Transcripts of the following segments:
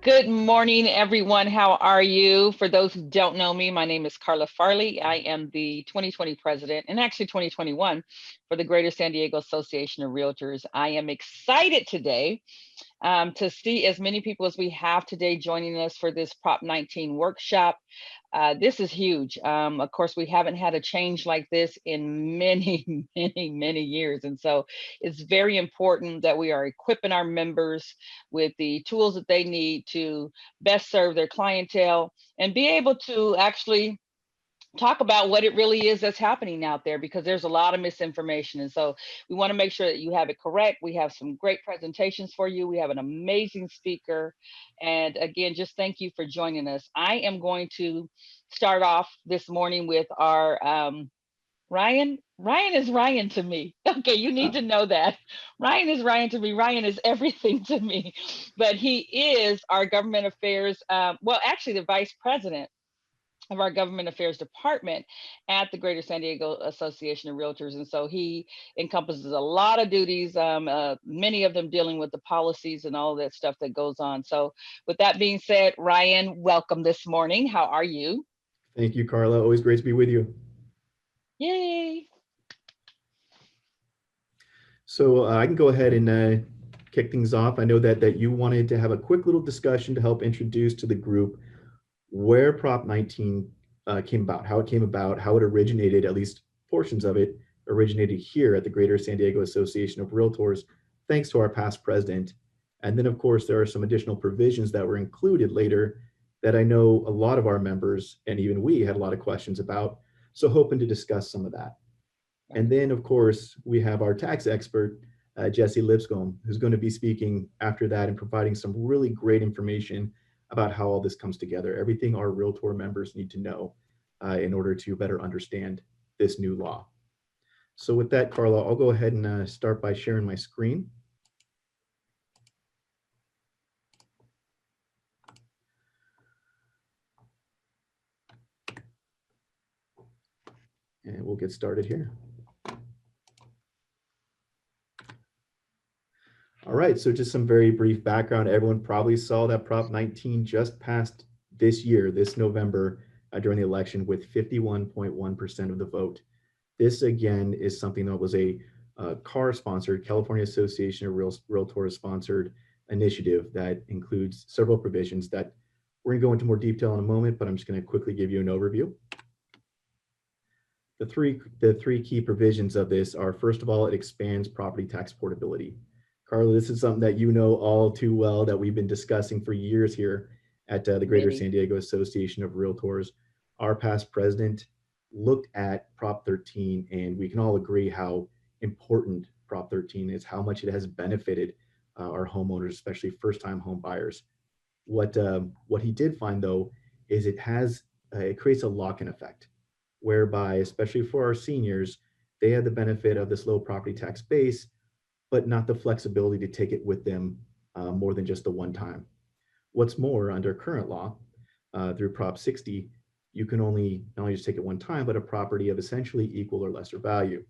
Good morning, everyone. How are you? For those who don't know me, my name is Carla Farley. I am the 2020 president and actually 2021 for the Greater San Diego Association of Realtors. I am excited today to see as many people as we have today joining us for this Prop 19 workshop. This is huge. Of course, we haven't had a change like this in many, many years. And so it's very important that we are equipping our members with the tools that they need to best serve their clientele and be able to actually talk about what it really is that's happening out there, because there's a lot of misinformation. And so we want to make sure that you have it correct. We have some great presentations for you. We have an amazing speaker. And again, just thank you for joining us. I am going to start off this morning with our Ryan. Ryan is Ryan to me. Okay, you need to know that. Ryan is Ryan to me. Ryan is everything to me. But he is our government affairs, well, actually the vice president of our government affairs department at the Greater San Diego Association of Realtors. And so he encompasses a lot of duties, many of them dealing with the policies and all that stuff that goes on. So with that being said, Ryan, welcome this morning. How are you? Thank you, Carla. Always great to be with you. Yay. So I can go ahead and kick things off. I know that you wanted to have a quick little discussion to help introduce to the group where Prop 19 came about, how it came about, how it originated, at least portions of it originated here at the Greater San Diego Association of Realtors, thanks to our past president. And then, of course, there are some additional provisions that were included later that I know a lot of our members and even we had a lot of questions about. So hoping to discuss some of that. And then, of course, we have our tax expert, Jesse Lipscomb, who's going to be speaking after that and providing some really great information about how all this comes together, everything our Realtor members need to know in order to better understand this new law. So with that, Carla, I'll go ahead and start by sharing my screen. And we'll get started here. All right, so just some very brief background. Everyone probably saw that Prop 19 just passed this year, this November, during the election with 51.1% of the vote. This, again, is something that was a CAR-sponsored, California Association of Realtors-sponsored initiative that includes several provisions that we're going to go into more detail in a moment, but I'm just going to quickly give you an overview. The three key provisions of this are, first of all, it expands property tax portability. Carla, this is something that you know all too well that we've been discussing for years here at the Greater San Diego Association of Realtors. Our past president looked at Prop 13, and we can all agree how important Prop 13 is, how much it has benefited our homeowners, especially first-time home buyers. What he did find, though, is it creates a lock-in effect, whereby, especially for our seniors, they had the benefit of this low property tax base, but not the flexibility to take it with them more than just the one time. What's more, under current law, through Prop 60, you can not only just take it one time, but a property of essentially equal or lesser value.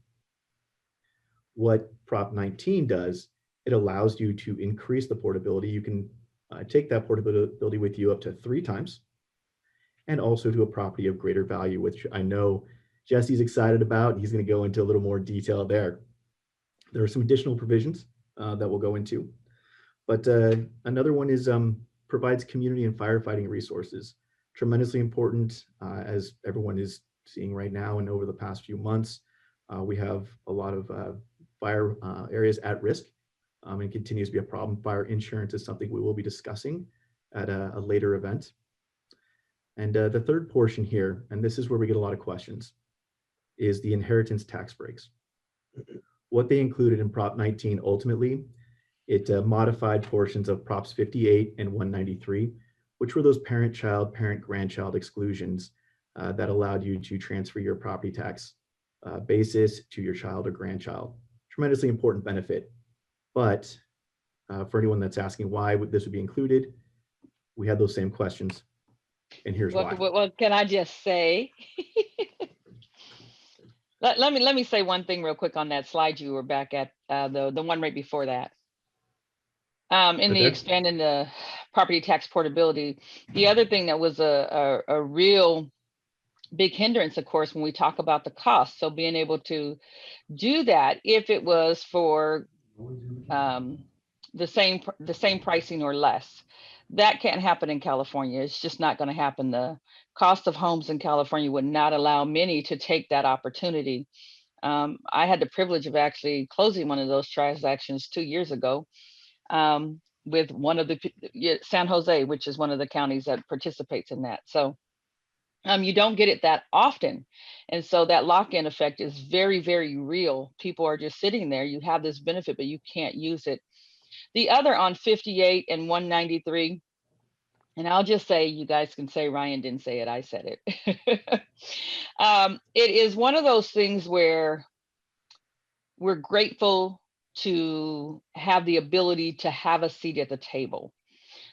What Prop 19 does, it allows you to increase the portability. You can take that portability with you up to 3 times, and also to a property of greater value, which I know Jesse's excited about. He's going to go into a little more detail there. There are some additional provisions that we'll go into, but another one is provides community and firefighting resources. Tremendously important, as everyone is seeing right now and over the past few months. We have a lot of fire areas at risk and continues to be a problem. Fire insurance is something we will be discussing at a later event. And the third portion here, and this is where we get a lot of questions, is the inheritance tax breaks. What they included in Prop 19, ultimately, it modified portions of Props 58 and 193, which were those parent-child, parent-grandchild exclusions that allowed you to transfer your property tax basis to your child or grandchild. Tremendously important benefit. But for anyone that's asking why this would be included, we had those same questions, and here's why. What can I just say? Let me say one thing real quick on that slide you were back at, the one right before that. In Right the there? expanding the property tax portability, the other thing that was a real big hindrance, of course, when we talk about the cost. So being able to do that, if it was for um, the same pricing or less, that can't happen in California. It's just not going to happen. The cost of homes in California would not allow many to take that opportunity. I had the privilege of actually closing one of those transactions 2 years ago, with one of the San Jose, which is one of the counties that participates in that. So you don't get it that often. And so that lock-in effect is very, very real. People are just sitting there. You have this benefit, but you can't use it. The other on 58 and 193, and I'll just say, you guys can say Ryan didn't say it, I said it. It is one of those things where we're grateful to have the ability to have a seat at the table.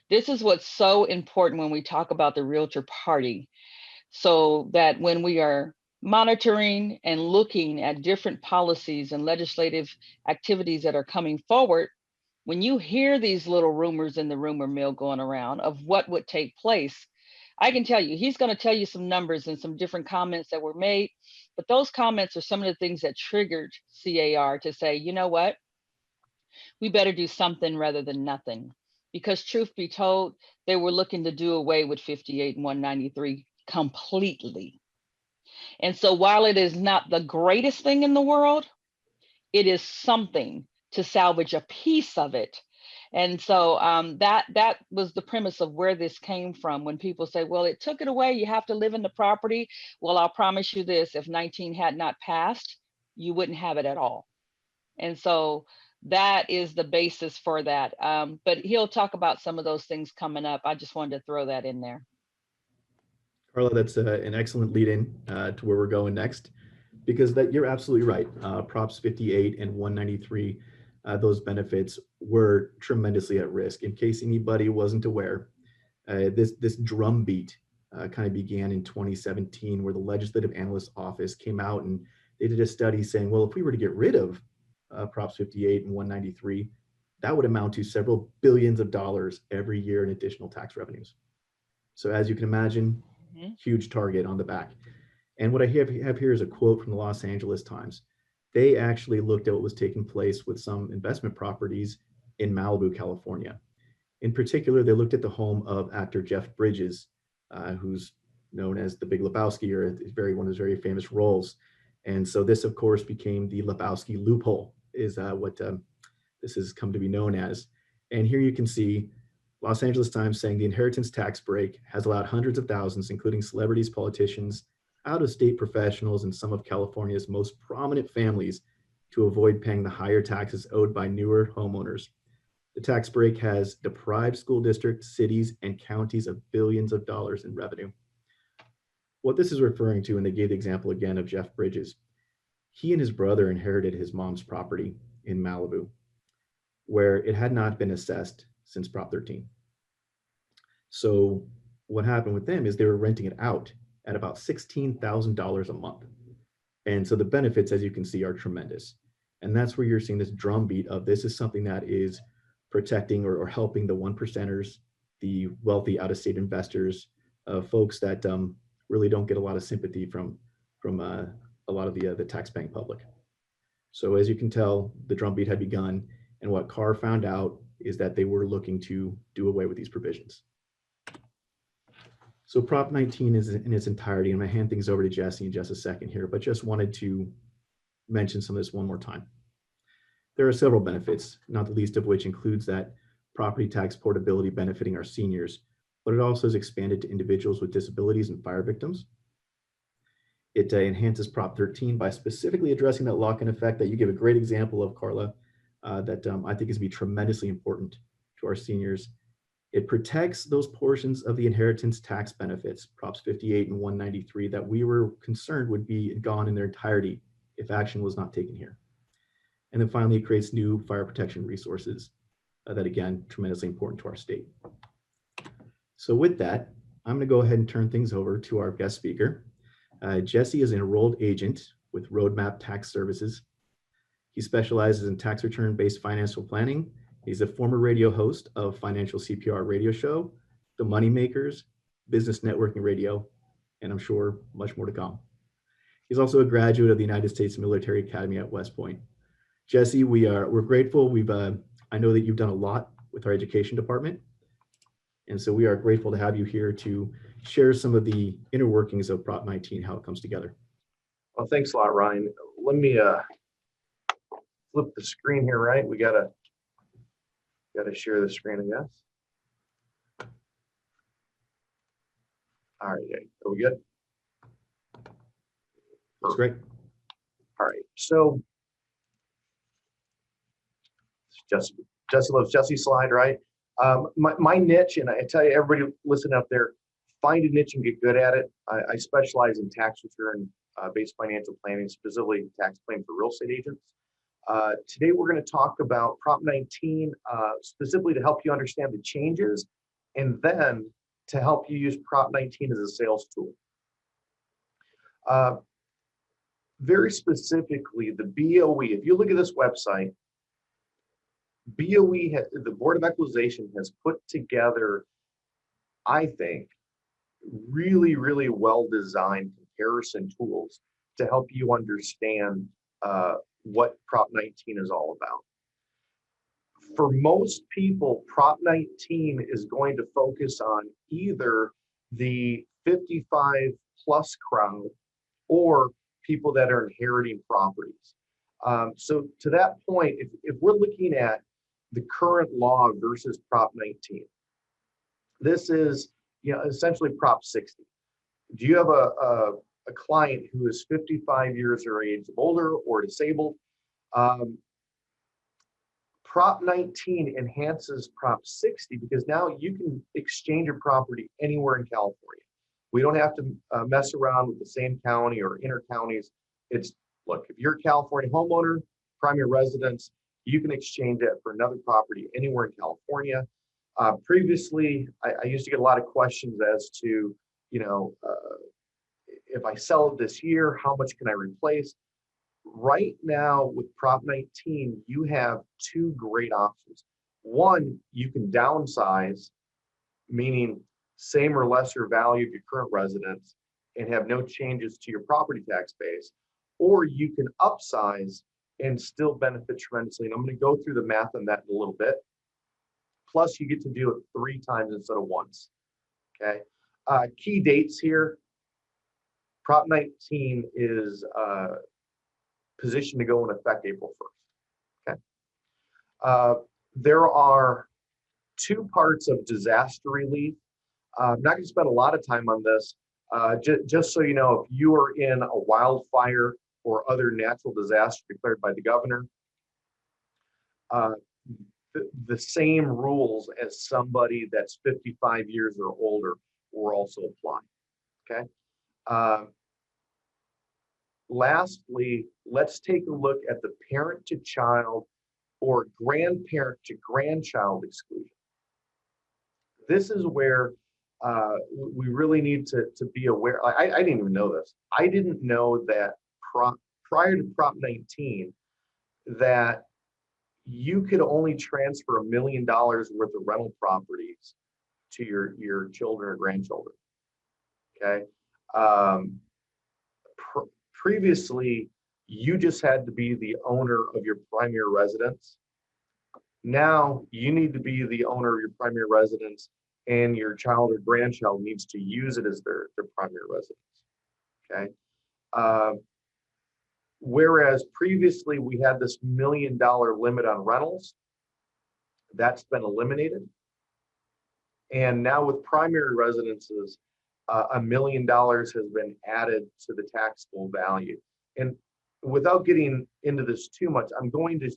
This is what's so important when we talk about the realtor party, so that when we are monitoring and looking at different policies and legislative activities that are coming forward, when you hear these little rumors in the rumor mill going around of what would take place, I can tell you, he's going to tell you some numbers and some different comments that were made. But those comments are some of the things that triggered CAR to say, you know what, we better do something rather than nothing. Because truth be told, they were looking to do away with 58 and 193 completely. And so while it is not the greatest thing in the world, it is something to salvage a piece of it. And so that was the premise of where this came from. When people say, well, it took it away, you have to live in the property. Well, I'll promise you this, if 19 had not passed, you wouldn't have it at all. And so that is the basis for that. But he'll talk about some of those things coming up. I just wanted to throw that in there. Carla, that's an excellent lead in to where we're going next, because that you're absolutely right. Props 58 and 193, those benefits were tremendously at risk. In case anybody wasn't aware, this drumbeat kind of began in 2017, where the Legislative Analyst Office came out and they did a study saying, well, if we were to get rid of Props 58 and 193, that would amount to several billions of dollars every year in additional tax revenues. So as you can imagine, huge target on the back. And what I have here is a quote from the Los Angeles Times. They actually looked at what was taking place with some investment properties in Malibu, California. In particular, they looked at the home of actor Jeff Bridges, who's known as the Big Lebowski, or one of his very famous roles. And so this, of course, became the Lebowski loophole, is what this has come to be known as. And here you can see Los Angeles Times saying the inheritance tax break has allowed hundreds of thousands, including celebrities, politicians, out-of-state professionals, and some of California's most prominent families, to avoid paying the higher taxes owed by newer homeowners. The tax break has deprived school districts, cities, and counties of billions of dollars in revenue. What this is referring to, and they gave the example again of Jeff Bridges, he and his brother inherited his mom's property in Malibu, where it had not been assessed since Prop 13. So what happened with them is they were renting it out at about $16,000 a month. And so the benefits, as you can see, are tremendous. And that's where you're seeing this drumbeat of this is something that is protecting or helping the one percenters, the wealthy out-of-state investors, folks that really don't get a lot of sympathy from a lot of the tax-paying public. So as you can tell, the drumbeat had begun, and what Carr found out is that they were looking to do away with these provisions. So Prop 19 is in its entirety, and I'm gonna hand things over to Jesse in just a second here, but just wanted to mention some of this one more time. There are several benefits, not the least of which includes that property tax portability benefiting our seniors, but it also is expanded to individuals with disabilities and fire victims. It enhances Prop 13 by specifically addressing that lock-in effect that you give a great example of, Carla, that I think is going to be tremendously important to our seniors. It protects those portions of the inheritance tax benefits, Props 58 and 193, that we were concerned would be gone in their entirety if action was not taken here. And then finally, it creates new fire protection resources that, again, tremendously important to our state. So with that, I'm going to go ahead and turn things over to our guest speaker. Jesse is an enrolled agent with Roadmap Tax Services. He specializes in tax return-based financial planning He's a former radio host of Financial CPR radio show, The Moneymakers, Business Networking Radio, and I'm sure much more to come. He's also a graduate of the United States Military Academy at West Point. Jesse, we're grateful. I know that you've done a lot with our education department, and so we are grateful to have you here to share some of the inner workings of Prop 19, how it comes together. Well, thanks a lot, Ryan. Let me flip the screen here, right? We gotta share the screen, I guess. All right, are we good? That's great. All right, so Jesse loves Jesse's slide, right? My niche, and I tell you, everybody listening up there, find a niche and get good at it. I specialize in tax return based financial planning, specifically tax planning for real estate agents. Today, we're going to talk about Prop 19, specifically to help you understand the changes, and then to help you use Prop 19 as a sales tool. Very specifically, the BOE, if you look at this website, BOE, the Board of Equalization, has put together, I think, really, really well-designed comparison tools to help you understand what Prop 19 is all about. For most people, Prop 19 is going to focus on either the 55 plus crowd or people that are inheriting properties. So to that point, if we're looking at the current law versus Prop 19, this is essentially Prop 60. Do you have a client who is 55 years or age older or disabled? Prop 19 enhances Prop 60 because now you can exchange your property anywhere in California. We don't have to mess around with the same county or inter counties. Look, if you're a California homeowner, primary residence, you can exchange it for another property anywhere in California. Previously, I used to get a lot of questions as to, if I sell it this year, how much can I replace? Right now with Prop 19, you have two great options. One, you can downsize, meaning same or lesser value of your current residence and have no changes to your property tax base, or you can upsize and still benefit tremendously. And I'm going to go through the math on that in a little bit. Plus, you get to do it 3 times instead of once. Okay. Key dates here. Prop 19 is positioned to go in effect April 1st. Okay. There are 2 parts of disaster relief. I'm not going to spend a lot of time on this. Just so you know, if you are in a wildfire or other natural disaster declared by the governor, the same rules as somebody that's 55 years or older will also apply. Okay. Lastly, let's take a look at the parent to child or grandparent to grandchild exclusion. This is where we really need to be aware. I didn't even know this. I didn't know that prior to Prop 19 that you could only transfer $1 million worth of rental properties to your children or grandchildren. Okay. Previously, you just had to be the owner of your primary residence. Now you need to be the owner of your primary residence, and your child or grandchild needs to use it as their primary residence. Okay. Whereas previously we had this $1 million limit on rentals, that's been eliminated. And now with primary residences, $1 million has been added to the taxable value. And without getting into this too much, I'm going to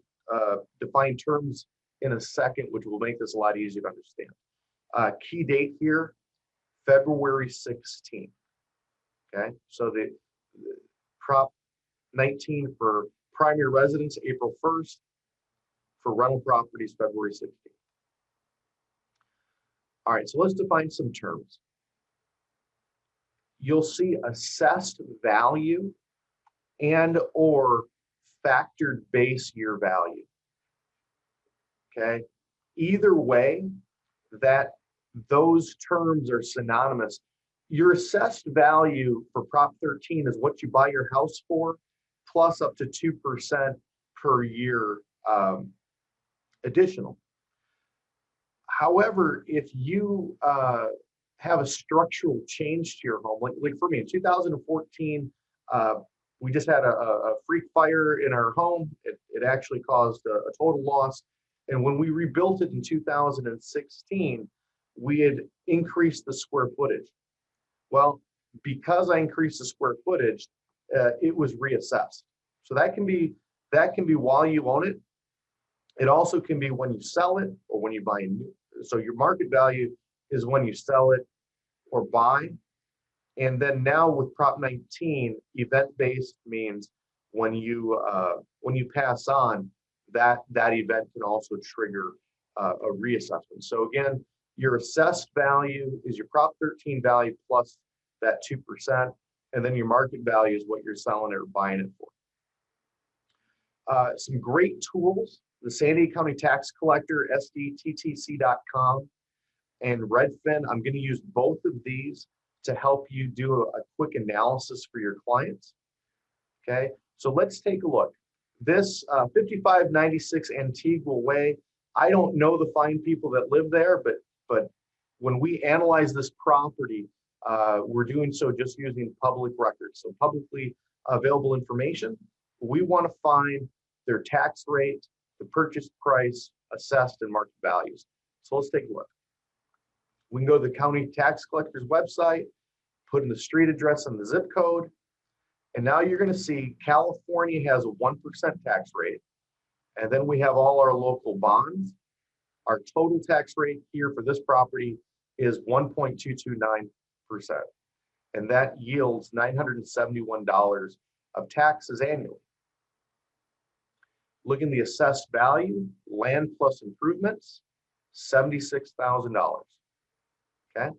define terms in a second, which will make this a lot easier to understand. Key date here, February 16th. Okay, so the Prop 19 for primary residence, April 1st. For rental properties, February 16th. All right, so let's define some terms. You'll see assessed value and or factored base year value. Okay, either way, that those terms are synonymous. Your assessed value for Prop 13 is what you buy your house for, plus up to 2% per year additional. However, if you have a structural change to your home, like for me in 2014, we just had a freak fire in our home. It actually caused a total loss. And when we rebuilt it in 2016, we had increased the square footage. Well, because I increased the square footage, it was reassessed. So that can be while you own it. It also can be when you sell it or when you buy a new. So your market value is when you sell it or buy. And then now with Prop 19, event-based means when you pass on, that event can also trigger a reassessment. So again, your assessed value is your Prop 13 value plus that 2%, and then your market value is what you're selling it or buying it for. Some great tools: the San Diego County Tax Collector, sdttc.com, and Redfin. I'm going to use both of these to help you do a quick analysis for your clients. Okay, so let's take a look. This 5596 Antigua Way, I don't know the fine people that live there, but when we analyze this property, we're doing so just using public records, so publicly available information. We want to find their tax rate, the purchase price, assessed, and market values. So let's take a look. We can go to the county tax collector's website, put in the street address and the zip code, and now you're going to see California has a 1% tax rate, and then we have all our local bonds. Our total tax rate here for this property is 1.229%, and that yields $971 of taxes annually. Look in the assessed value, land plus improvements, $76,000. Okay.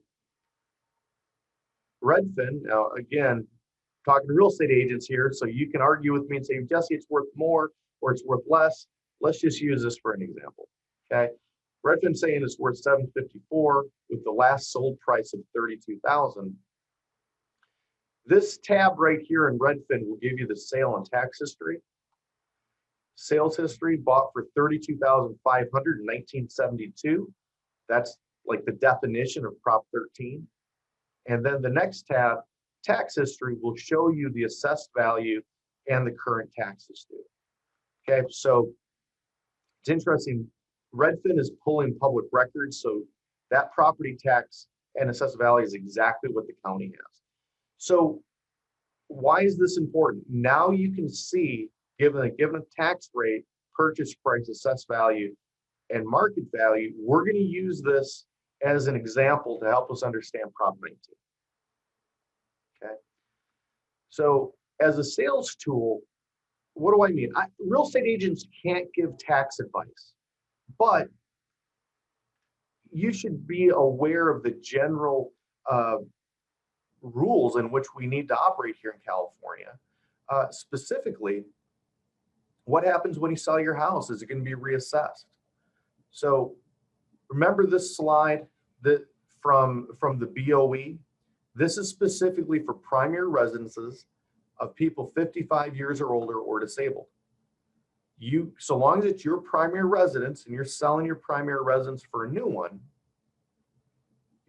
Redfin, now again, talking to real estate agents here, so you can argue with me and say, Jesse, it's worth more or it's worth less. Let's just use this for an example. Okay. Redfin saying it's worth $754 with the last sold price of $32,000. This tab right here in Redfin will give you the sale and tax history. Sales history, bought for $32,500 in 1972. That's like the definition of Prop 13. And then the next tab, tax history, will show you the assessed value and the current taxes due. Okay, so it's interesting. Redfin is pulling public records, so that property tax and assessed value is exactly what the county has. So why is this important? Now you can see, given a tax rate, purchase price, assessed value, and market value, we're going to use this as an example to help us understand Prop 19. Okay. So as a sales tool, what do I mean? Real estate agents can't give tax advice, but you should be aware of the general rules in which we need to operate here in California. Specifically, what happens when you sell your house? Is it going to be reassessed? So remember this slide that from the BOE. This is specifically for primary residences of people 55 years or older or disabled. So long as it's your primary residence and you're selling your primary residence for a new one,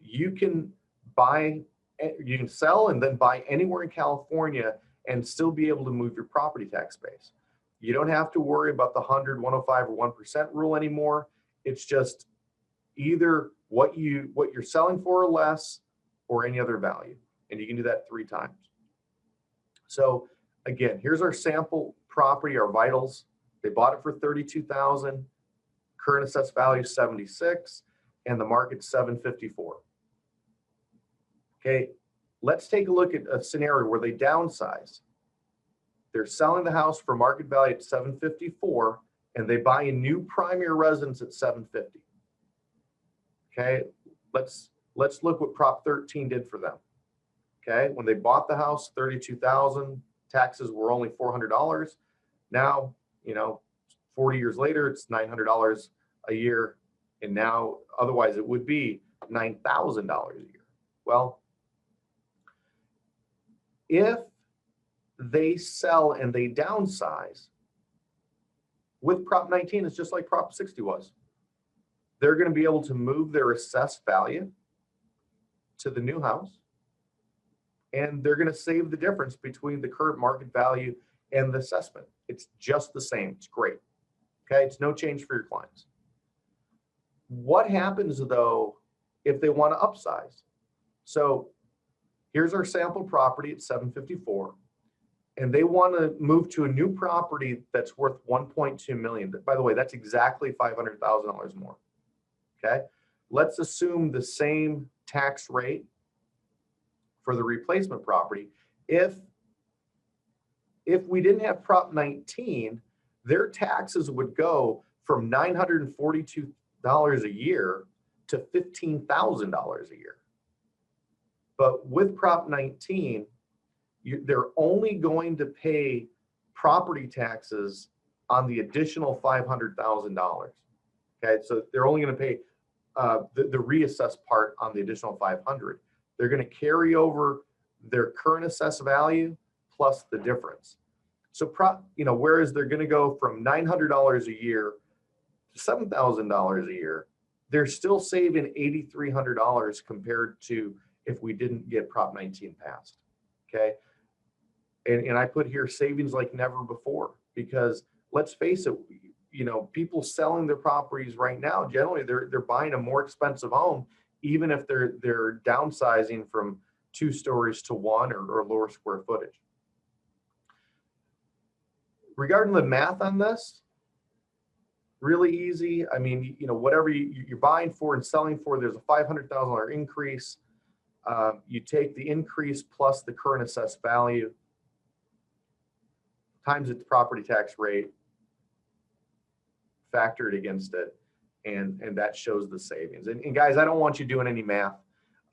you can sell and then buy anywhere in California and still be able to move your property tax base. You don't have to worry about the 100, 105, or 1% rule anymore. It's just either what you're selling for or less, or any other value. And you can do that 3 times. So again, here's our sample property, our vitals. They bought it for $32,000, current assessed value $76, and the market $754. Okay, let's take a look at a scenario where they downsize. They're selling the house for market value at $754, and they buy a new primary residence at $750. Okay, let's look what Prop 13 did for them. Okay, when they bought the house, $32,000, taxes were only $400. Now, 40 years later, it's $900 a year And now, otherwise it would be $9,000 a year. Well, if they sell and they downsize, with Prop 19, it's just like Prop 60 was. They're going to be able to move their assessed value to the new house, and they're going to save the difference between the current market value and the assessment. It's just the same. It's great. Okay, it's no change for your clients. What happens though if they want to upsize? So here's our sample property at 754, and they want to move to a new property that's worth 1.2 million. By the way, that's exactly $500,000 more. Okay, let's assume the same tax rate for the replacement property. If we didn't have Prop 19, their taxes would go from $942 a year to $15,000 a year. But with Prop 19, they're only going to pay property taxes on the additional $500,000. Okay, so they're only going to pay the reassessed part on the additional 500. They're going to carry over their current assessed value plus the difference. So, whereas they're going to go from $900 a year to $7,000 a year, they're still saving $8,300 compared to if we didn't get Prop 19 passed. Okay, and I put here savings like never before, because let's face it, people selling their properties right now, generally they're buying a more expensive home, even if they're downsizing from 2 stories to 1 or lower square footage. Regarding the math on this, really easy. I mean, whatever you're buying for and selling for, there's a $500,000 increase. You take the increase plus the current assessed value times its property tax rate, factor it against it, and that shows the savings. And guys, I don't want you doing any math.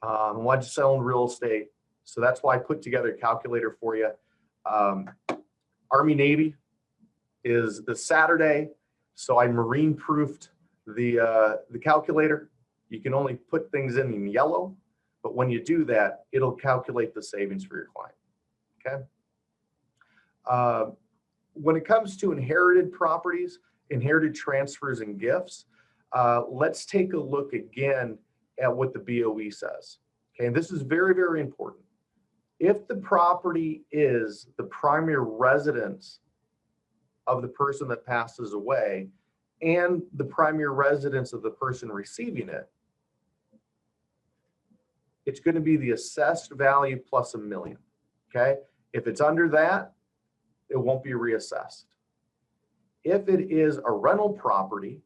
I want you selling real estate. So that's why I put together a calculator for you. Army Navy is the Saturday, so I marine proofed the calculator. You can only put things in yellow, but when you do that, it'll calculate the savings for your client. Okay. When it comes to inherited properties, inherited transfers and gifts, let's take a look again at what the BOE says. Okay, and this is very, very important. If the property is the primary residence of the person that passes away and the primary residence of the person receiving it, it's going to be the assessed value plus $1 million. Okay, if it's under that, it won't be reassessed. If it is a rental property,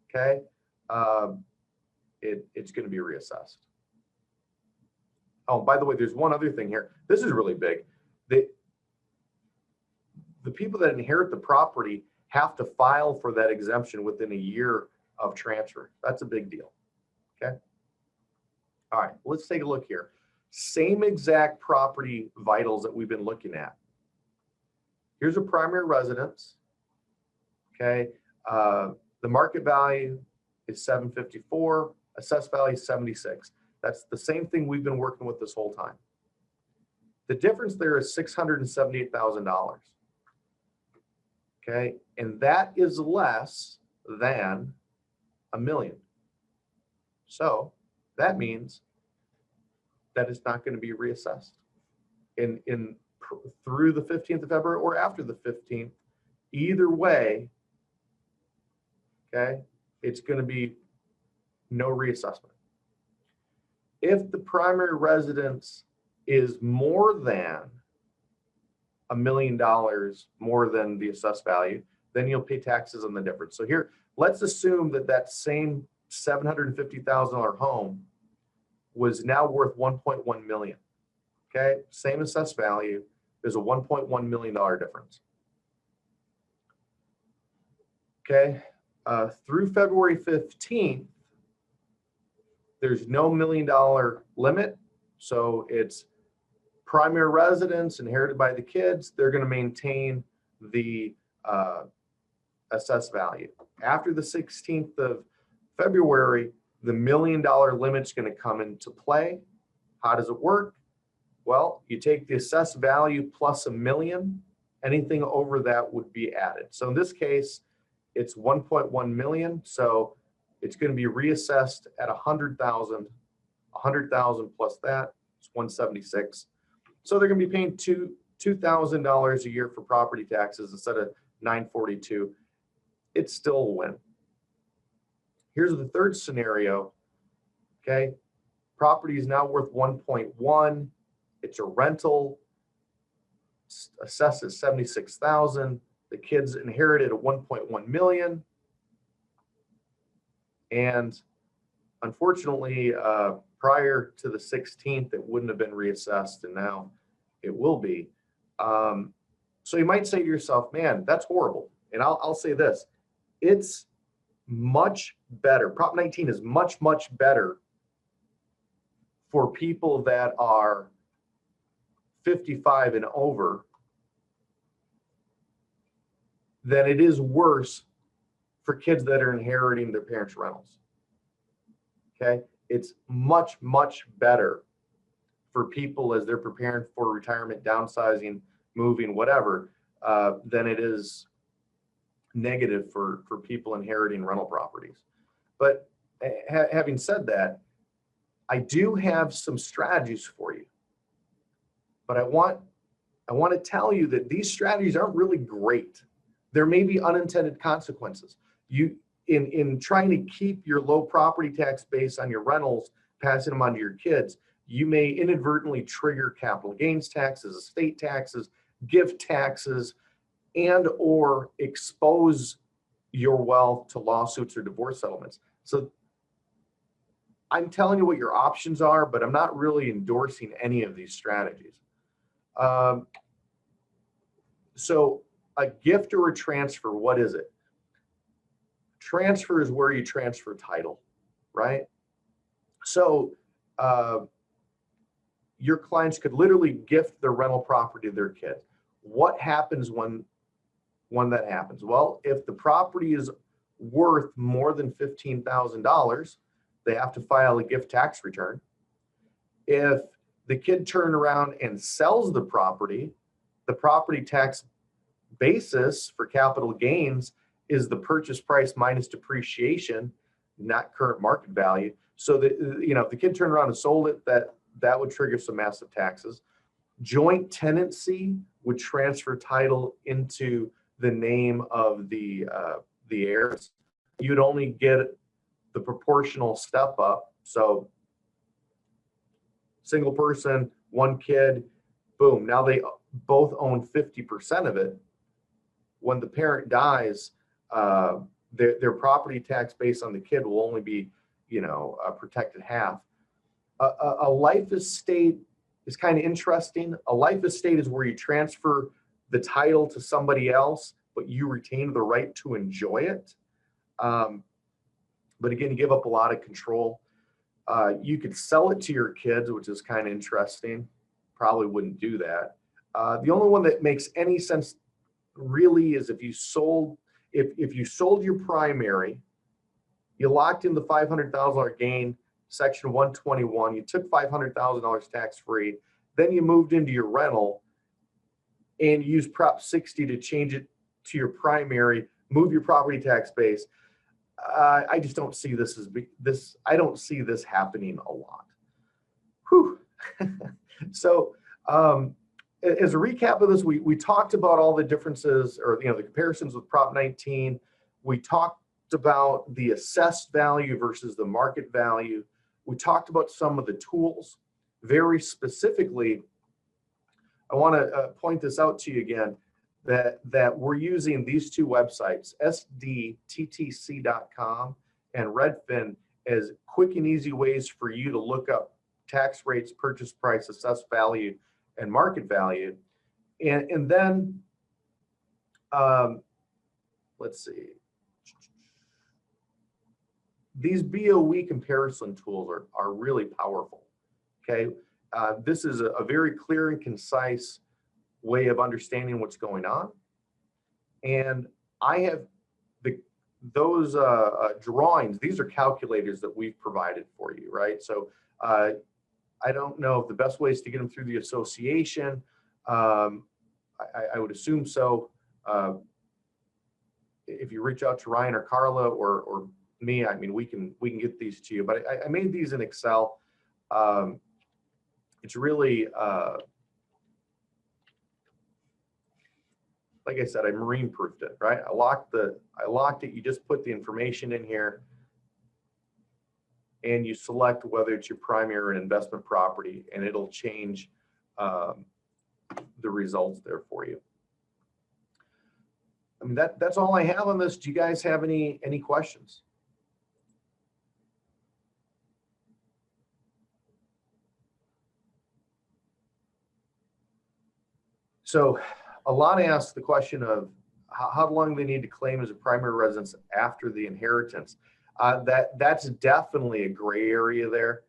okay, it's going to be reassessed. Oh, by the way, there's one other thing here. This is really big. The people that inherit the property have to file for that exemption within a year of transfer. That's a big deal. Okay. All right, let's take a look here. Same exact property vitals that we've been looking at. Here's a primary residence. Okay, the market value is 754, assessed value is 76. That's the same thing we've been working with this whole time. The difference there is $678,000. Okay, and that is less than $1 million. So that means that it's not going to be reassessed through the 15th of February or after the 15th. Either way, okay, it's going to be no reassessment. If the primary residence is more than $1 million more than the assessed value, then you'll pay taxes on the difference. So here, let's assume that same $750,000 home was now worth $1.1 million. Okay, same assessed value. There's a $1.1 million difference. Okay, through February 15th, there's no $1 million limit. So it's primary residence inherited by the kids. They're going to maintain the assessed value. After the 16th February, the $1 million limit's going to come into play. How does it work? Well, you take the assessed value plus $1 million. Anything over that would be added. So in this case, it's 1.1 million. So it's going to be reassessed at 100,000. 100,000 plus that, it's 176. So they're going to be paying $2,000 a year for property taxes instead of 942. It's still a win. Here's the third scenario. Okay, property is now worth 1.1. It's a rental, assessed at 76,000. The kids inherited a 1.1 million. And unfortunately, prior to the 16th, it wouldn't have been reassessed, and now it will be. So you might say to yourself, man, that's horrible. And I'll say this, it's much better. Prop 19 is much, much better for people that are 55 and over than it is worse for kids that are inheriting their parents' rentals. Okay, it's much, much better for people as they're preparing for retirement, downsizing, moving, whatever, than it is negative for people inheriting rental properties. But having said that, I do have some strategies for you. But I want to tell you that these strategies aren't really great. There may be unintended consequences. In trying to keep your low property tax base on your rentals, passing them on to your kids, you may inadvertently trigger capital gains taxes, estate taxes, gift taxes, and or expose your wealth to lawsuits or divorce settlements. So I'm telling you what your options are, but I'm not really endorsing any of these strategies. So a gift or a transfer, what is it? Transfer is where you transfer title, right? So your clients could literally gift their rental property to their kid. What happens when that happens? Well, if the property is worth more than $15,000, they have to file a gift tax return. If the kid turned around and sells the property tax basis for capital gains is the purchase price minus depreciation, not current market value. So that, if the kid turned around and sold it, that would trigger some massive taxes. Joint tenancy would transfer title into the name of the heirs. You'd only get the proportional step up. So single person, one kid, boom, now they both own 50% of it. When the parent dies, their property tax based on the kid will only be, protected half. A life estate is kind of interesting. A life estate is where you transfer the title to somebody else, but you retain the right to enjoy it. But again, you give up a lot of control. You could sell it to your kids, which is kind of interesting. Probably wouldn't do that. The only one that makes any sense really is if you sold your primary, you locked in the $500,000 gain, section 121, you took $500,000 tax-free, then you moved into your rental and used Prop 60 to change it to your primary, move your property tax base. I just don't see this I don't see this happening a lot. Whew. So as a recap of this, we talked about all the differences or the comparisons with Prop 19. We talked about the assessed value versus the market value. We talked about some of the tools. Very specifically, I want to point this out to you again, that we're using these two websites, sdttc.com and Redfin, as quick and easy ways for you to look up tax rates, purchase price, assessed value, and market value. And then, let's see. These BOE comparison tools are really powerful, okay? This is a very clear and concise way of understanding what's going on. And I have those drawings, these are calculators that we've provided for you, right? So I don't know if the best way is to get them through the association. I would assume so. If you reach out to Ryan or Carla or me, I mean, we can get these to you. But I made these in Excel. It's really, like I said, I marine proofed it, right? I locked it. You just put the information in here, and you select whether it's your primary or an investment property, and it'll change the results there for you. I mean, that's all I have on this. Do you guys have any questions? So a lot ask the question of how long they need to claim as a primary residence after the inheritance. That's definitely a gray area there.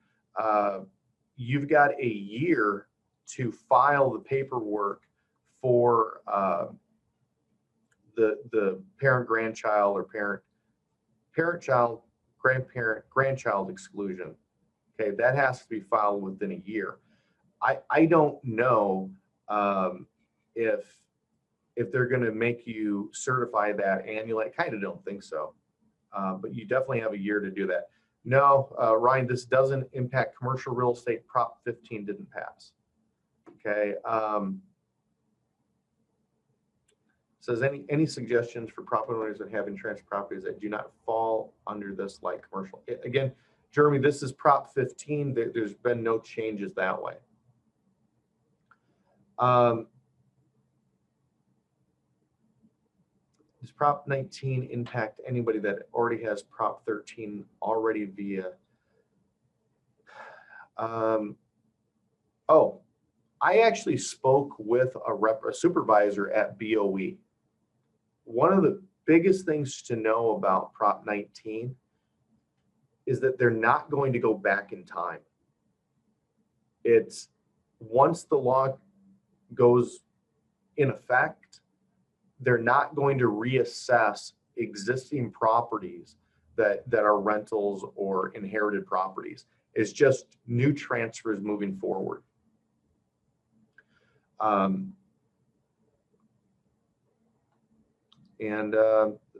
You've got a year to file the paperwork for the parent grandchild or parent child grandparent grandchild exclusion. Okay, that has to be filed within a year. I don't know if they're going to make you certify that annually. I kind of don't think so, but you definitely have a year to do that. No, Ryan, this doesn't impact commercial real estate. Prop 15 didn't pass. Okay. Says any suggestions for property owners that have insurance properties that do not fall under this like commercial? Again, Jeremy, this is Prop 15. There's been no changes that way. Does Prop 19 impact anybody that already has Prop 13 already via? Oh, I actually spoke with a supervisor at BOE. One of the biggest things to know about Prop 19 is that they're not going to go back in time. It's once the law goes in effect, they're not going to reassess existing properties that are rentals or inherited properties. It's just new transfers moving forward. And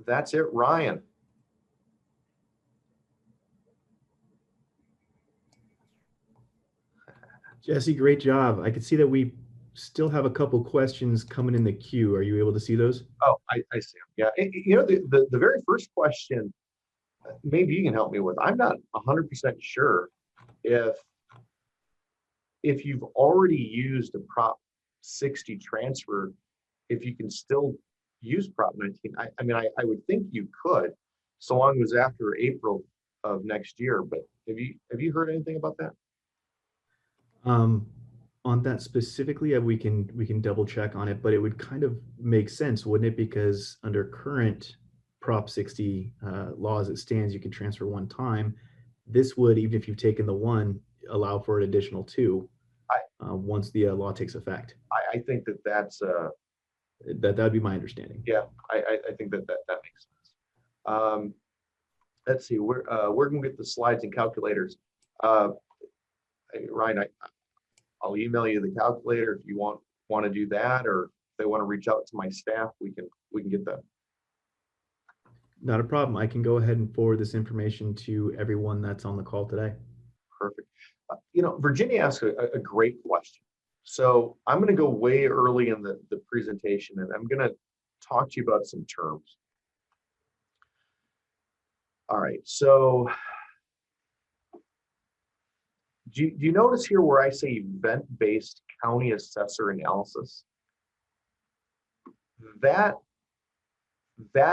that's it, Ryan. Jesse, great job. I can see that we still have a couple questions coming in the queue. Are you able to see those? Oh, I see them. Yeah, you know, the very first question, maybe you can help me with. I'm not 100% sure if you've already used a Prop 60 transfer, if you can still use Prop 19. I mean, I would think you could, so long as after April of next year. But have you heard anything about that? On that specifically, we can double check on it, but it would kind of make sense, wouldn't it? Because under current Prop 60 law as it stands, you can transfer one time. This would, even if you've taken the one, allow for an additional two once the law takes effect. I think that's that'd be my understanding. Yeah, I think that makes sense. Let's see, we're going to get the slides and calculators. Ryan, I'll email you the calculator if you want to do that, or if they want to reach out to my staff, we can get that. Not a problem. I can go ahead and forward this information to everyone that's on the call today. Perfect. You know, Virginia asked a great question. So I'm going to go way early in the presentation, and I'm going to talk to you about some terms. All right. So do you notice here where I say event-based county assessor analysis? That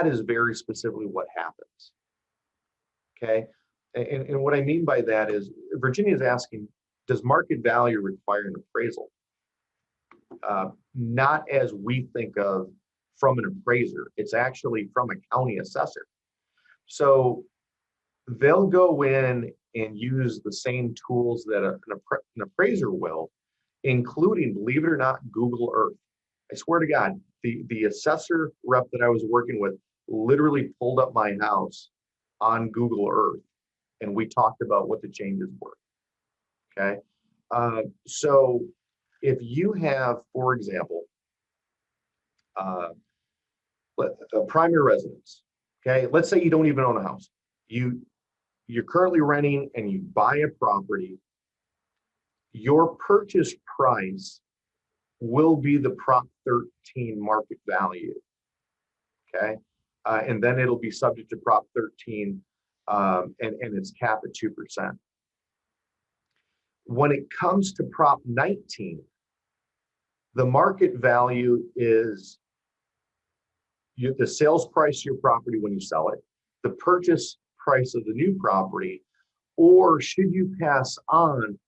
is very specifically what happens. Okay. And what I mean by that is Virginia is asking, does market value require an appraisal? Not as we think of from an appraiser. It's actually from a county assessor. So they'll go in and use the same tools that an appraiser will, including, believe it or not, Google Earth. I swear to God, the assessor rep that I was working with literally pulled up my house on Google Earth, and we talked about what the changes were. Okay. So if you have, for example, a primary residence, okay, let's say you don't even own a house. You're currently renting and you buy a property, your purchase price will be the Prop 13 market value, okay? And then it'll be subject to Prop 13 and it's capped at 2%. When it comes to Prop 19, the market value is the sales price of your property when you sell it, the purchase price of the new property, or should you pass on,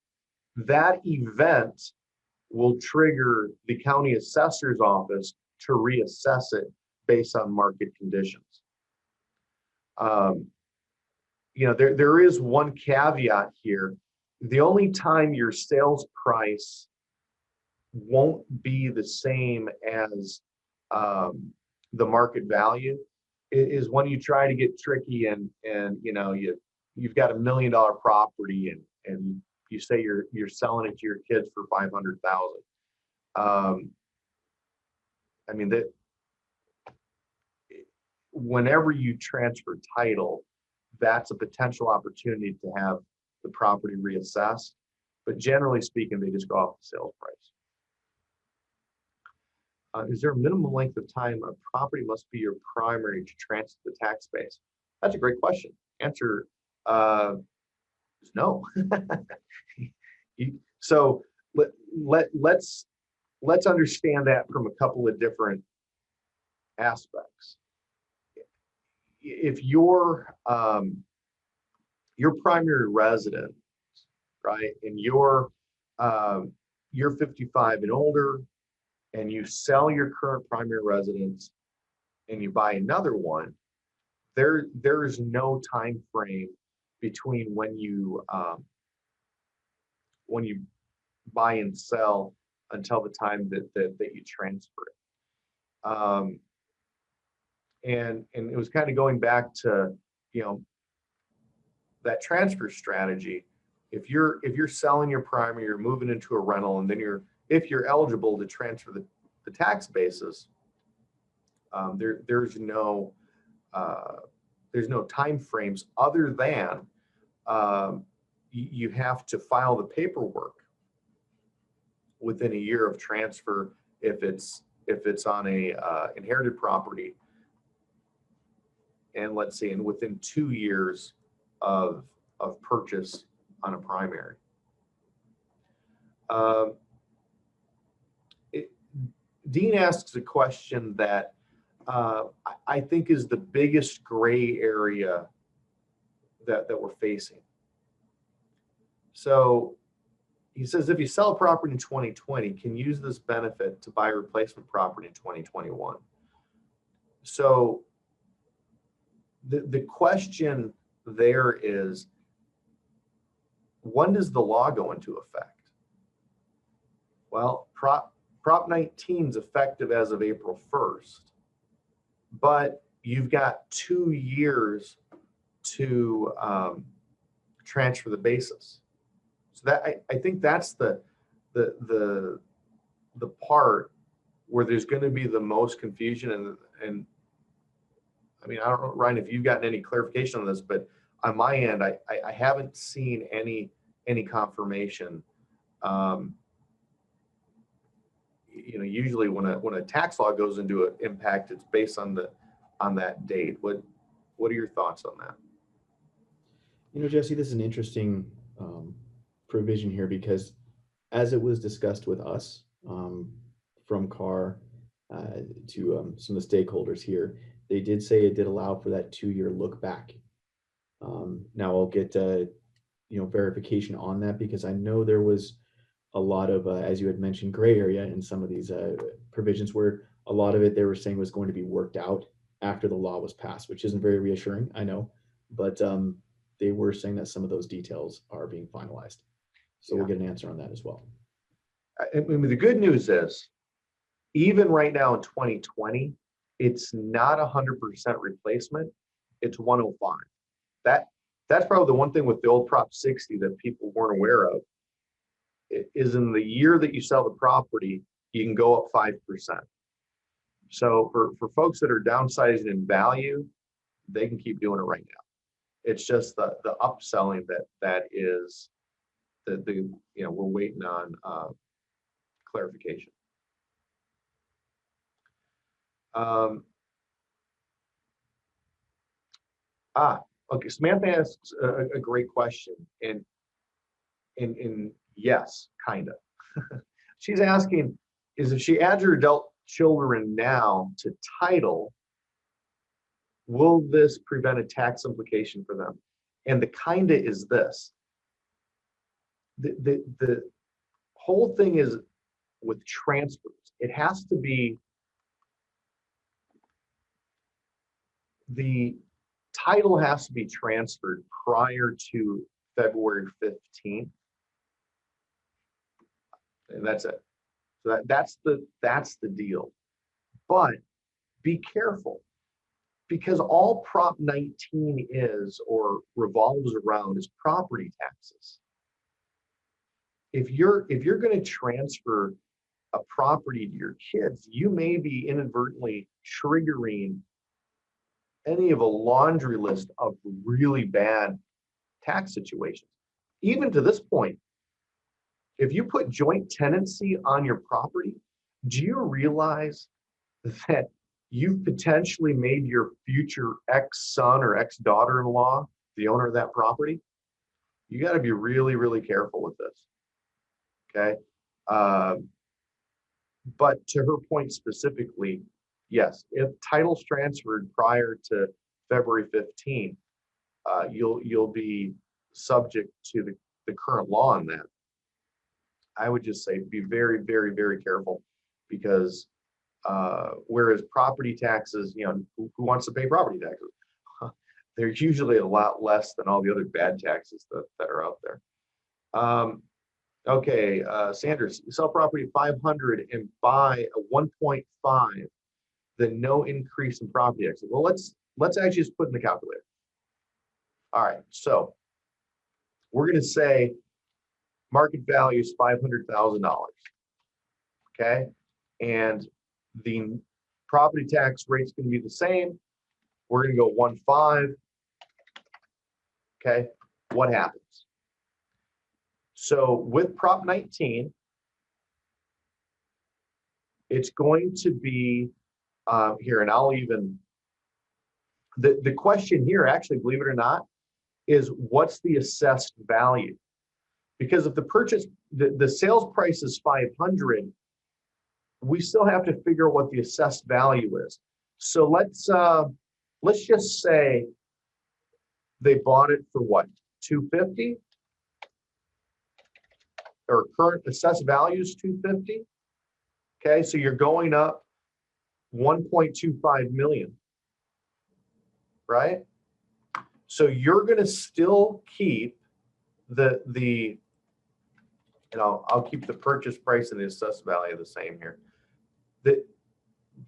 that event will trigger the county assessor's office to reassess it based on market conditions. There is one caveat here. The only time your sales price won't be the same as the market value is when you try to get tricky and you've got $1 million property and you say you're selling it to your kids for $500,000. I mean, that whenever you transfer title, that's a potential opportunity to have the property reassessed. But generally speaking, they just go off the sales price. Is there a minimum length of time a property must be your primary to transfer the tax base? That's a great question. Answer is no. So let's understand that from a couple of different aspects. If your primary residence, right, and you're 55 and older, and you sell your current primary residence and you buy another one, there's no time frame between when you buy and sell until the time that you transfer it. And it was kind of going back to that transfer strategy. If you're selling your primary, you're moving into a rental, and then if you're eligible to transfer the tax basis, there's no time frames other than you have to file the paperwork within a year of transfer if it's on a inherited property, and let's say within 2 years of purchase on a primary. Dean asks a question that I think is the biggest gray area that we're facing. So he says, if you sell a property in 2020, can you use this benefit to buy replacement property in 2021? So the question there is, when does the law go into effect? Well, Prop 19 is effective as of April 1st, but you've got 2 years to transfer the basis. So that I think that's the part where there's going to be the most confusion, and I mean, I don't know, Ryan, if you've gotten any clarification on this, but on my end, I haven't seen any confirmation. Usually when a tax law goes into an impact, it's based on that date. What are your thoughts on that? Jesse, this is an interesting provision here, because as it was discussed with us from CAR to some of the stakeholders here, they did say it did allow for that 2-year look back. Now I'll get verification on that, because I know there was a lot of, as you had mentioned, gray area in some of these provisions, where a lot of it they were saying was going to be worked out after the law was passed, which isn't very reassuring, I know, but they were saying that some of those details are being finalized. So we'll get an answer on that as well. I mean, the good news is, even right now in 2020, it's not 100% replacement, it's 105. That's probably the one thing with the old Prop 60 that people weren't aware of, is in the year that you sell the property, you can go up 5%. So for folks that are downsizing in value, they can keep doing it right now. It's just the upselling that is the we're waiting on clarification. Okay, Samantha asks a great question, and yes, kind of. She's asking, is if she adds her adult children now to title, will this prevent a tax implication for them? And the kinda is this. The whole thing is with transfers, it has to be, the title has to be transferred prior to February 15th. And that's it. So that's the deal. But be careful, because all Prop 19 is, or revolves around, is property taxes. If you're going to transfer a property to your kids, you may be inadvertently triggering any of a laundry list of really bad tax situations. Even to this point, if you put joint tenancy on your property, do you realize that you've potentially made your future ex-son or ex-daughter-in-law the owner of that property? You got to be really, really careful with this. Okay. But to her point specifically, yes, if title's transferred prior to February 15th, you'll be subject to the current law on that. I would just say be very, very, very careful, because whereas property taxes, who wants to pay property taxes? They're usually a lot less than all the other bad taxes that are out there. Okay, Sanders, you sell property 500 and buy a 1.5, then no increase in property taxes. Well, let's actually just put in the calculator. All right, so we're going to say market value is $500,000. Okay, and the property tax rate's going to be the same. We're going to go 1.5. Okay, what happens? So with Prop 19, it's going to be here, and I'll even, the question here, actually, believe it or not, is what's the assessed value? Because if the sales price is 500, we still have to figure out what the assessed value is. So let's just say they bought it for what, 250? Or current assessed value is 250. Okay, so you're going up 1.25 million, right? So you're going to still keep I'll keep the purchase price and the assessed value the same here. The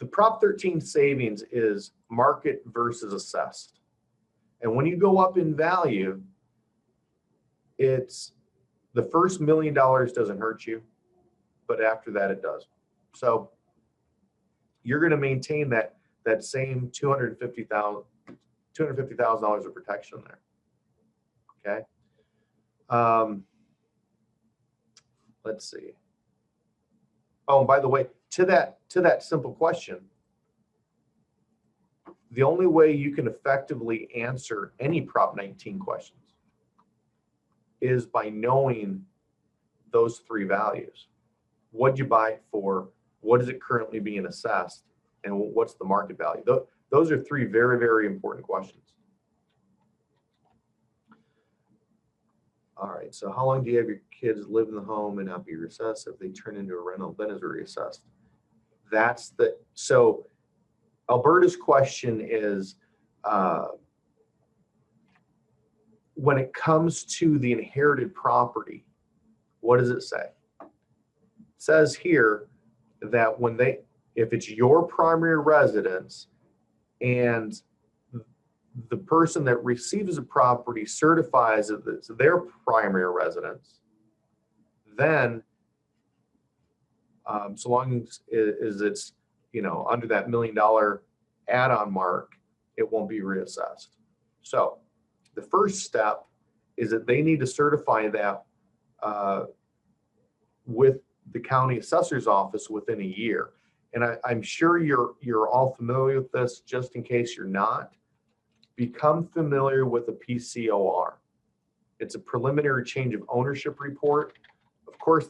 Prop 13 savings is market versus assessed. And when you go up in value, it's the first $1 million doesn't hurt you, but after that it does. So you're going to maintain that same $250,000 of protection there. Okay. Let's see. Oh, and by the way, to that simple question, the only way you can effectively answer any Prop 19 questions is by knowing those three values. What'd you buy it for? What is it currently being assessed? And what's the market value? Those are three very, very important questions. All right, so how long do you have your kids live in the home and not be reassessed? If they turn into a rental, then is it reassessed? So Alberta's question is, when it comes to the inherited property, what does it say? It says here that when If it's your primary residence and the person that receives the property certifies that it's their primary residence, then so long as it's, you know, under that $1 million add-on mark, it won't be reassessed. So the first step is that they need to certify that with the county assessor's office within a year. And I'm sure you're all familiar with this. Just in case you're not, become familiar with a PCOR. It's a preliminary change of ownership report. Of course,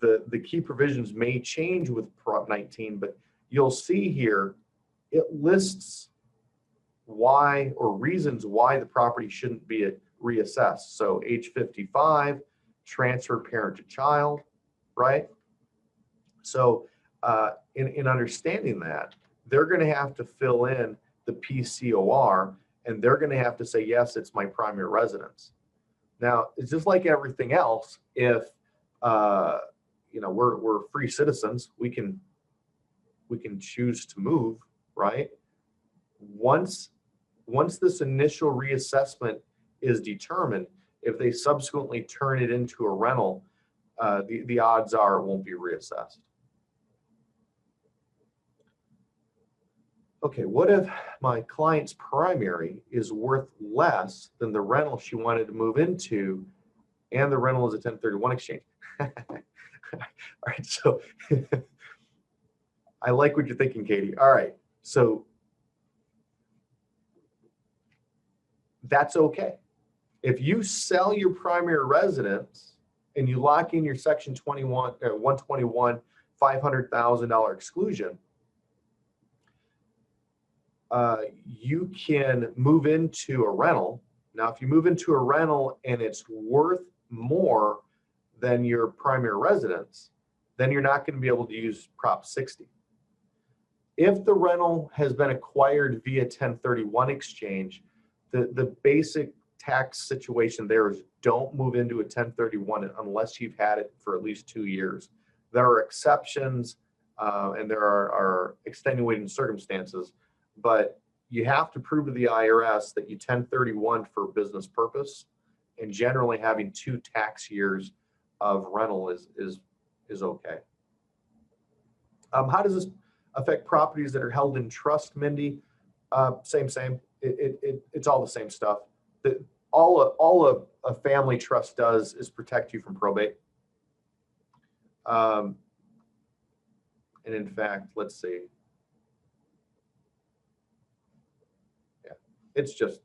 the key provisions may change with Prop 19, but you'll see here it lists why or reasons why the property shouldn't be reassessed. So age 55, transfer parent to child, right? So in understanding that, they're going to have to fill in the PCOR, and they're going to have to say, yes, it's my primary residence. Now, it's just like everything else. If you know, we're free citizens, we can choose to move, right? Once this initial reassessment is determined, if they subsequently turn it into a rental, the odds are it won't be reassessed. Okay, what if my client's primary is worth less than the rental she wanted to move into, and the rental is a 1031 exchange? All right, so I like what you're thinking, Katie. All right, so that's okay. If you sell your primary residence and you lock in your Section 121 $500,000 exclusion, you can move into a rental. Now, if you move into a rental and it's worth more than your primary residence, then you're not going to be able to use Prop 60. If the rental has been acquired via 1031 exchange, the basic tax situation there is don't move into a 1031 unless you've had it for at least 2 years. There are exceptions and there are extenuating circumstances, but you have to prove to the IRS that you 1031 for business purpose, and generally having 2 tax years of rental is okay. How does this affect properties that are held in trust, Mindy? Same. It's all the same stuff. All a family trust does is protect you from probate. And in fact, let's see. Yeah, it's just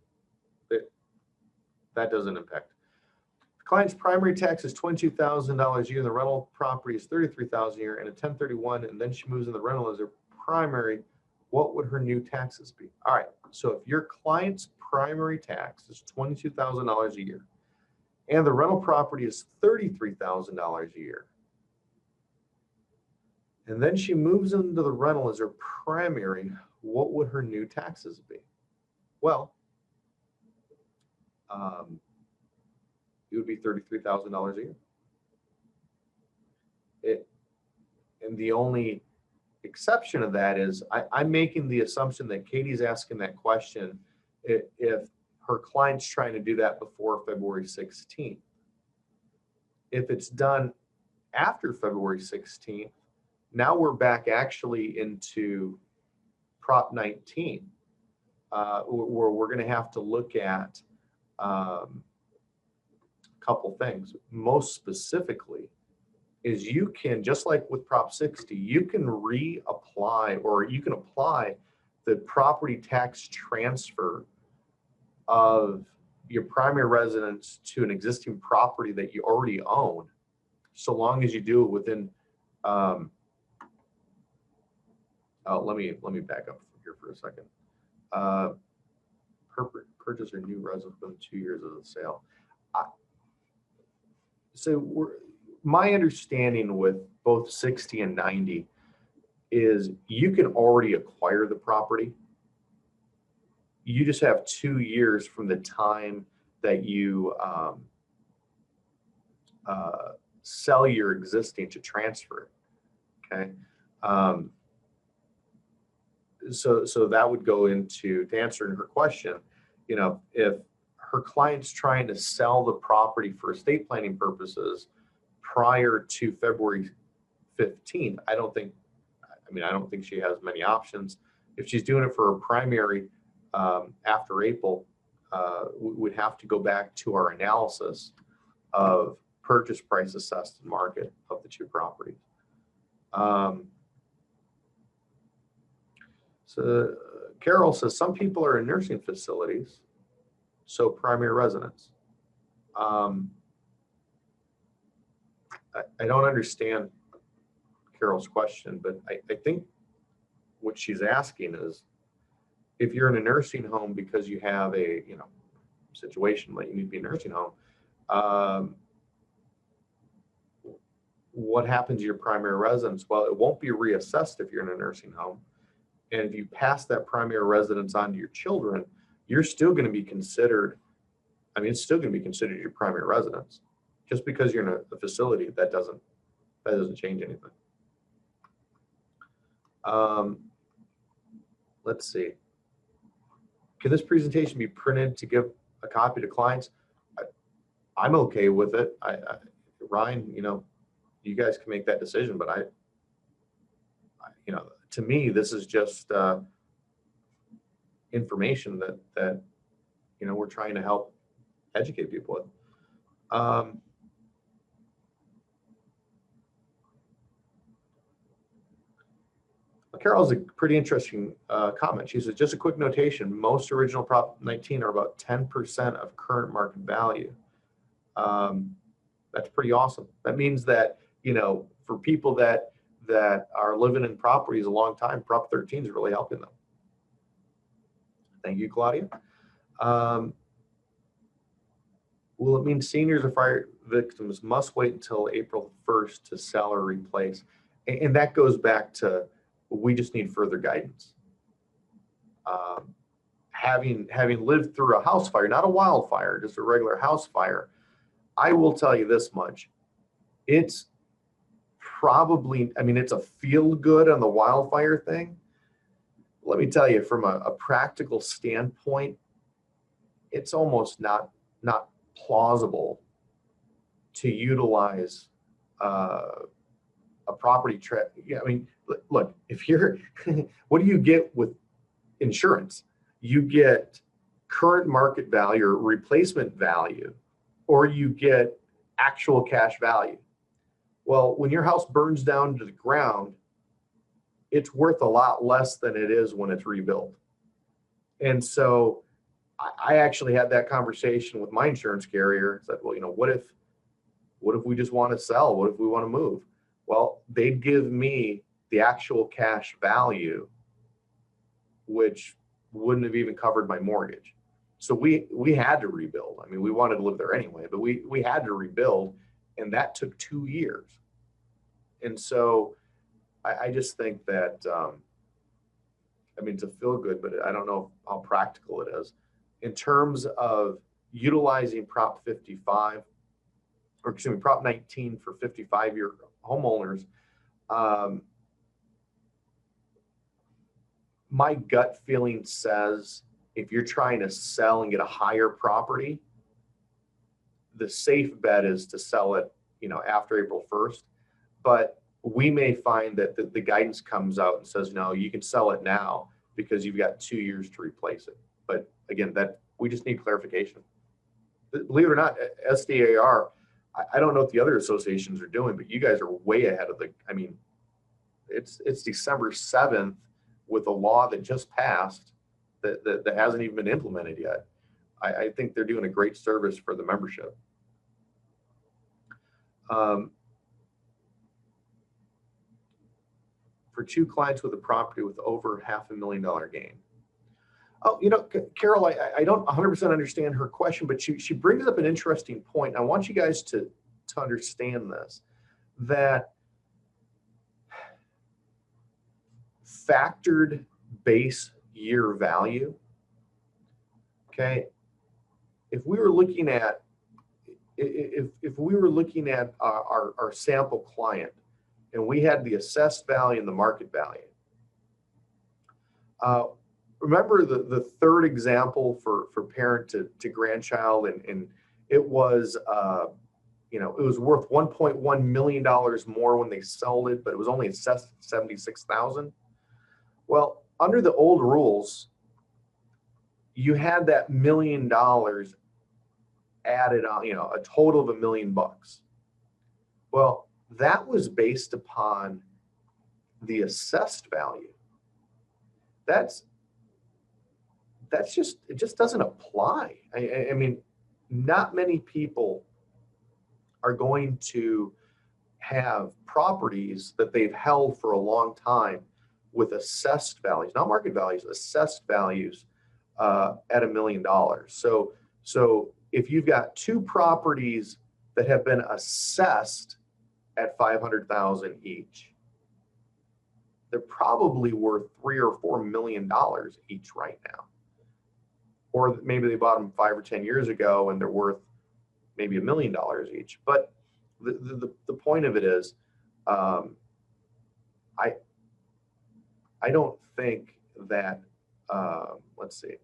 that doesn't impact. The client's primary tax is $22,000 a year. The rental property is $33,000 a year, and a 1031, and then she moves in the rental as her primary. What would her new taxes be? All right. So if your client's primary tax is $22,000 a year, and the rental property is $33,000 a year, and then she moves into the rental as her primary, what would her new taxes be? Well, it would be $33,000 a year. And the only exception of that is I'm making the assumption that Katie's asking that question if her client's trying to do that before February 16th. If it's done after February 16th, now we're back actually into Prop 19, where we're going to have to look at a couple things. Most specifically is you can, just like with Prop 60, you can reapply, or you can apply the property tax transfer of your primary residence to an existing property that you already own, so long as you do it within let me back up here for a second. Purchase or new residence within 2 years of the sale. My understanding with both 60 and 90 is you can already acquire the property. You just have 2 years from the time that you sell your existing to transfer it. Okay. so that would go into, to answering her question, you know, if her client's trying to sell the property for estate planning purposes prior to February 15th, I don't think she has many options. If she's doing it for a primary after April, we'd have to go back to our analysis of purchase price assessed and market of the two properties. So Carol says some people are in nursing facilities, so primary residence. I don't understand Carol's question, but I think what she's asking is, if you're in a nursing home because you have a, you know, situation that you need to be in a nursing home, what happens to your primary residence? Well, it won't be reassessed if you're in a nursing home. And if you pass that primary residence on to your children, you're still going to be considered, I mean, it's still going to be considered your primary residence. Just because you're in a facility, that doesn't change anything. Let's see. Can this presentation be printed to give a copy to clients? I'm okay with it. Ryan, you know, you guys can make that decision, but I you know, to me, this is just information that you know, we're trying to help educate people with. Carol's a pretty interesting comment. She says, just a quick notation, most original Prop 19 are about 10% of current market value. That's pretty awesome. That means that, you know, for people that are living in properties a long time, Prop 13 is really helping them. Thank you, Claudia. Will it mean seniors or fire victims must wait until April 1st to sell or replace? And that goes back to, we just need further guidance. Having lived through a house fire, not a wildfire, just a regular house fire, I will tell you this much. It's probably, I mean, it's a feel good on the wildfire thing. Let me tell you, from a practical standpoint, it's almost not plausible to utilize a property yeah, I mean, look, if you're, what do you get with insurance? You get current market value or replacement value, or you get actual cash value. Well, when your house burns down to the ground, it's worth a lot less than it is when it's rebuilt. And so I actually had that conversation with my insurance carrier. I said, well, you know, what if we just want to sell? What if we want to move? Well, they'd give me the actual cash value, which wouldn't have even covered my mortgage. So we had to rebuild. I mean, we wanted to live there anyway, but we had to rebuild, and that took 2 years. And so I just think that, I mean, it's a feel good, but I don't know how practical it is. In terms of utilizing Prop 55, or excuse me, Prop 19 for 55-year homeowners, my gut feeling says if you're trying to sell and get a higher property, the safe bet is to sell it, you know, after April 1st. But we may find that the guidance comes out and says, no, you can sell it now because you've got 2 years to replace it. But again, that we just need clarification. Believe it or not, SDAR, I don't know what the other associations are doing, but you guys are way ahead of the, I mean, it's December 7th with a law that just passed that hasn't even been implemented yet. I think they're doing a great service for the membership. For 2 clients with a property with over $500,000 gain. Oh, you know, Carol, I don't 100% understand her question, but she brings up an interesting point. I want you guys to understand this, that factored base year value, okay, if we were looking at our sample client and we had the assessed value and the market value, Remember the third example for parent to grandchild, and it was you know, it was worth $1.1 million more when they sold it, but it was only assessed at 76,000. Well, under the old rules, you had that $1 million added on, you know, a total of $1 million. Well, that was based upon the assessed value. That's just, it just doesn't apply. I mean, not many people are going to have properties that they've held for a long time with assessed values, not market values, assessed values at $1 million. So if you've got two properties that have been assessed at 500,000 each, they're probably worth $3 or $4 million each right now. Or maybe they bought them 5 or 10 years ago and they're worth maybe $1 million each. But the point of it is, I don't think that, let's see,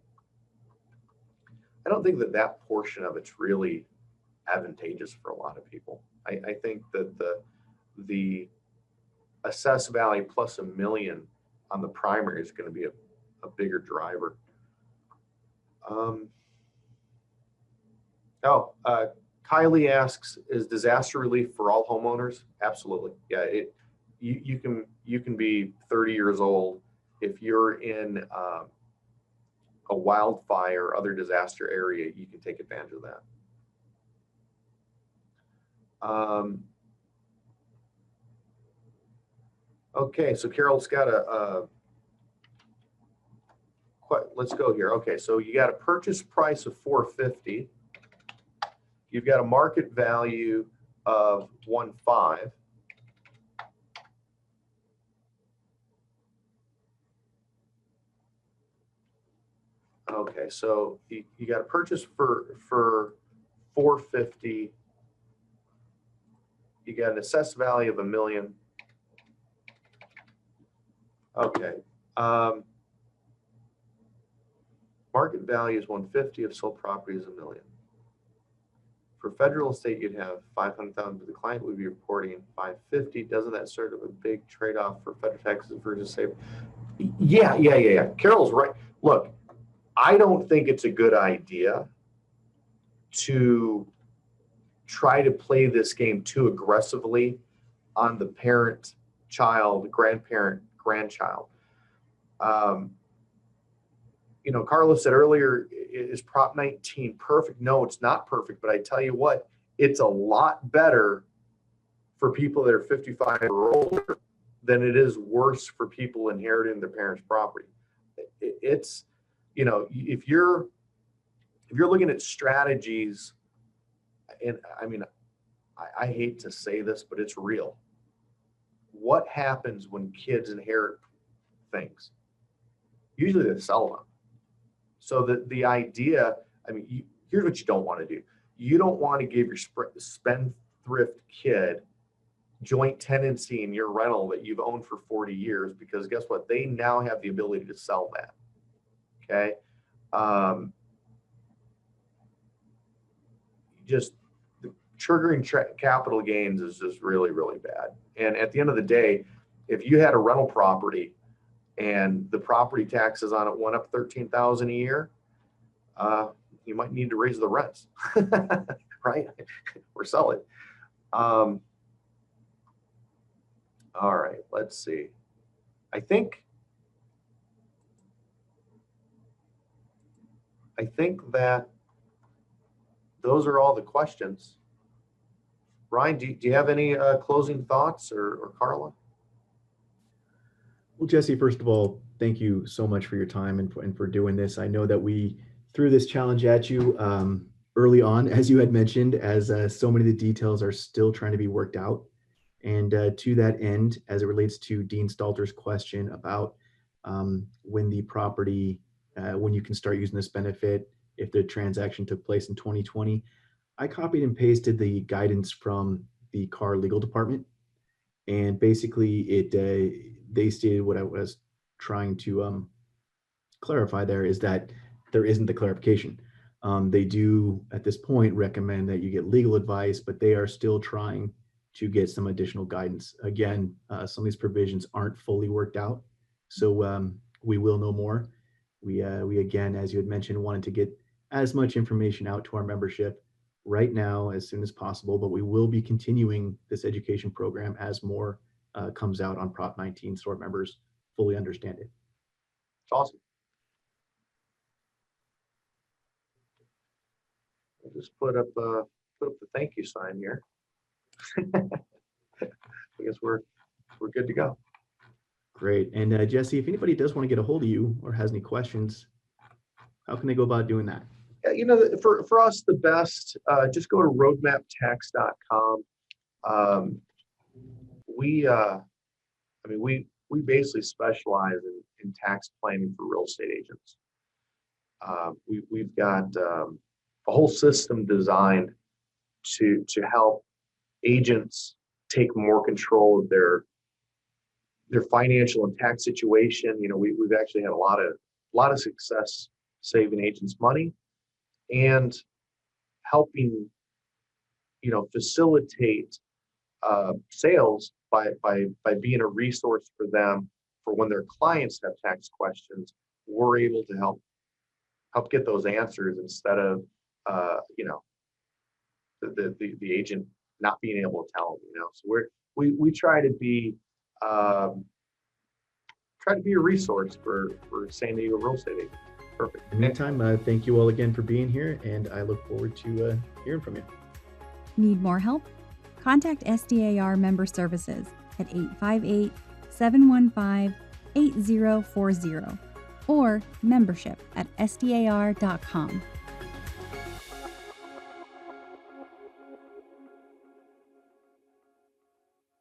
I don't think that that portion of it's really advantageous for a lot of people. I think that the assessed value plus $1 million on the primary is going to be a bigger driver. Kylie asks, is disaster relief for all homeowners? Absolutely. Yeah, you can be 30 years old. If you're in a wildfire or other disaster area, you can take advantage of that. Okay, so Carol's got let's go here. Okay, so you got a purchase price of $450. You've got a market value of $1.5. Okay, so you got a purchase for $450. You got an assessed value of $1 million. Okay. Market value is $150. If sold property is $1 million. For federal estate, you'd have $500,000, but the client would be reporting $550. Doesn't that sort of a big trade-off for federal taxes versus save? Yeah. Carol's right. Look, I don't think it's a good idea to try to play this game too aggressively on the parent, child, grandparent, grandchild. You know, Carlos said earlier, is Prop 19 perfect? No, it's not perfect, but I tell you what, it's a lot better for people that are 55 or older than it is worse for people inheriting their parents' property. It's, you know, if you're looking at strategies, and I mean, I hate to say this, but it's real. What happens when kids inherit things? Usually they sell them. So the idea, I mean, here's what you don't want to do. You don't want to give your spendthrift kid joint tenancy in your rental that you've owned for 40 years, because guess what? They now have the ability to sell that. Okay. Just the triggering capital gains is just really, really bad. And at the end of the day, if you had a rental property and the property taxes on it went up $13,000 a year, you might need to raise the rents, right? Or sell it. All right, let's see. I think that those are all the questions. Ryan, do you have any closing thoughts, or Carla? Well, Jesse, first of all, thank you so much for your time and for doing this. I know that we threw this challenge at you early on, as you had mentioned, as so many of the details are still trying to be worked out. And to that end, as it relates to Dean Stalter's question about when the property, when you can start using this benefit, if the transaction took place in 2020, I copied and pasted the guidance from the car legal department. And basically they stated what I was trying to clarify there is that there isn't the clarification. They do at this point recommend that you get legal advice, but they are still trying to get some additional guidance. Again, some of these provisions aren't fully worked out, so we will know more. We again, as you had mentioned, wanted to get as much information out to our membership right now as soon as possible, but we will be continuing this education program as more comes out on Prop 19, so our members fully understand it. It's awesome. I'll just put up the thank you sign here. I guess we're good to go. Great. And Jesse, if anybody does want to get a hold of you or has any questions, how can they go about doing that? You know, for us, the best, just go to roadmaptax.com. We basically specialize in tax planning for real estate agents. We've got a whole system designed to help agents take more control of their financial and tax situation. You know, we've actually had a lot of success saving agents money and helping, you know, facilitate sales by being a resource for them for when their clients have tax questions. We're able to help get those answers instead of you know, the agent not being able to tell them. You know, so we try to be a resource for San Diego real estate agents. Perfect. In the meantime, thank you all again for being here, and I look forward to hearing from you. Need more help? Contact SDAR Member Services at 858-715-8040 or membership@sdar.com.